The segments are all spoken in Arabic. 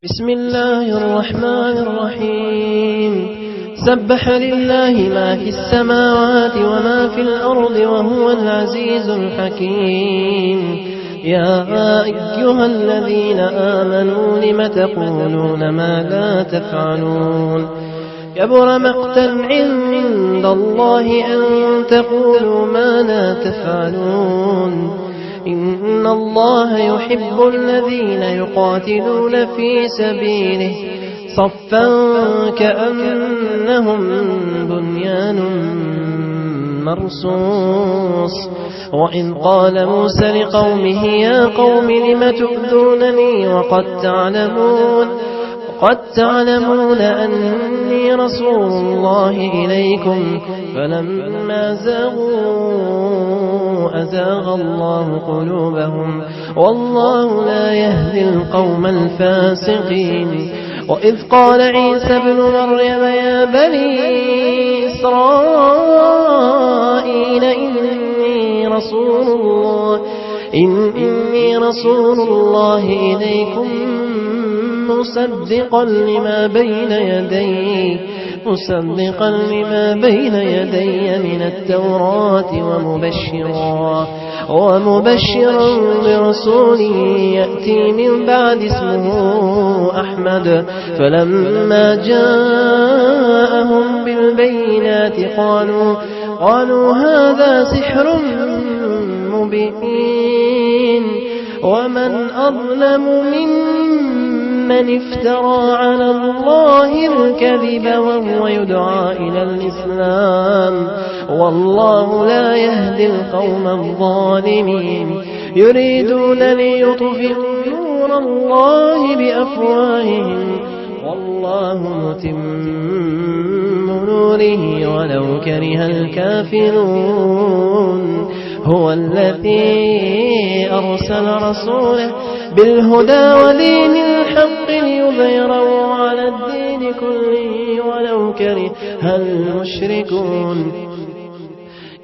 بسم الله الرحمن الرحيم سبح لله ما في السماوات وما في الأرض وهو العزيز الحكيم يا أيها الذين آمنوا لم تقولون ما لا تفعلون كبر مقتا عند الله أن تقولوا ما لا تفعلون إن الله يحب الذين يقاتلون في سبيله صفا كأنهم بنيان مرصوص وإن قال موسى لقومه يا قوم لم تؤذونني وقد تعلمون أني رسول الله إليكم فلما زاغوا أزاغ الله قلوبهم والله لا يهدي القوم الفاسقين وإذ قال عيسى ابن مريم يا بني إسرائيل إني رسول الله إليكم مصدقا لما بين يدي من التوراة ومبشرا برسول يأتي من بعد اسمه أحمد فلما جاءهم بالبينات قالوا هذا سحر مبين ومن أظلم ممن افترى على الله الكذب وهو يدعى إلى الإسلام والله لا يهدي القوم الظالمين يريدون ليطفئوا نور الله بأفواههم والله متم نوره ولو كره الكافرون هو الذي أرسل رسوله بالهدى ودين الحق ليظهره على الدين كله ولو كره المشركون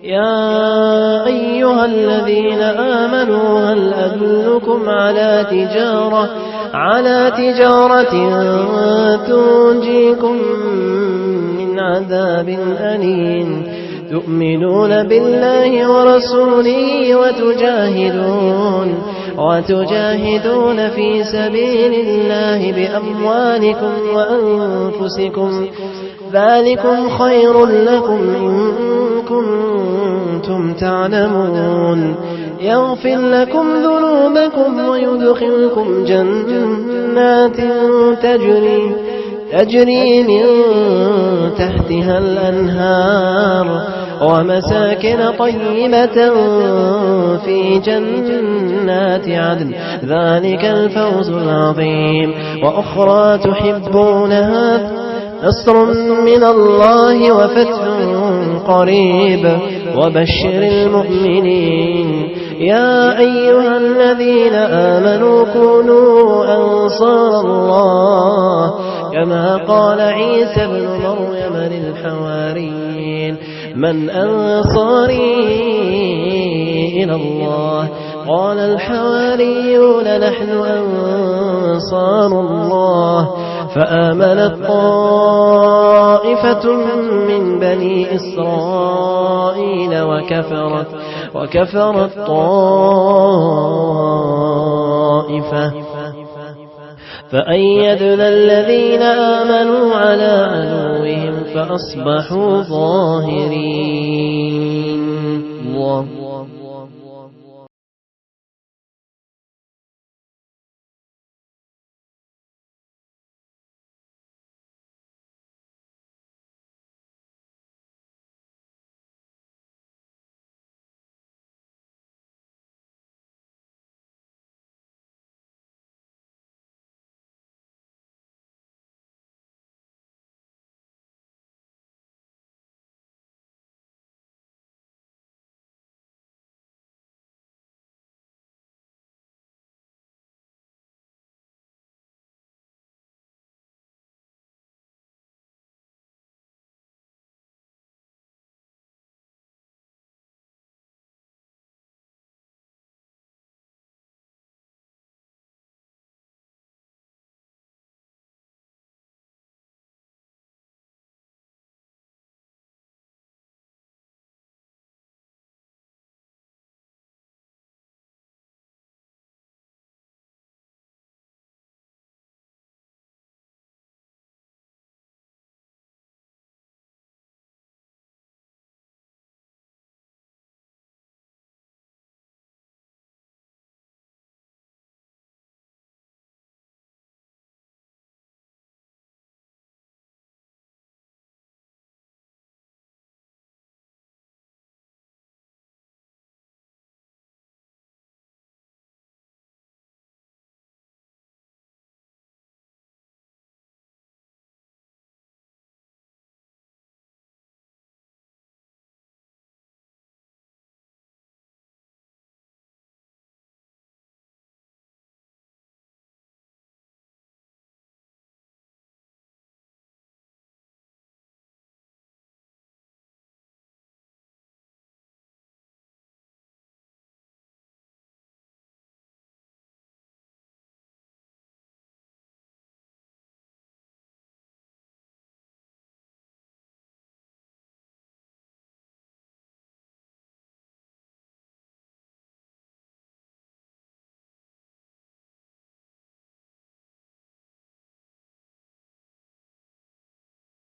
يا أيها الذين آمنوا هل أدلكم على تجارة تنجيكم من عذاب أليم تؤمنون بالله ورسوله وتجاهدون في سبيل الله بأموالكم وأنفسكم ذلكم خير لكم إن كنتم تعلمون يغفر لكم ذنوبكم ويدخلكم جنات تجري من تحتها الأنهار ومساكن طيبة في جنات عدن ذلك الفوز العظيم وأخرى تحبونها نصر من الله وفتح قريب وبشر المؤمنين يا أيها الذين آمنوا كونوا أنصار الله كما قال عيسى ابن مريم للحواريين من أنصاري إلى الله قال الحواريون نحن أنصار الله فآمنت طائفة من بني إسرائيل وكفرت طائفة فأيدنا الذين آمنوا على عدوهم فأصبحوا ظاهرين الله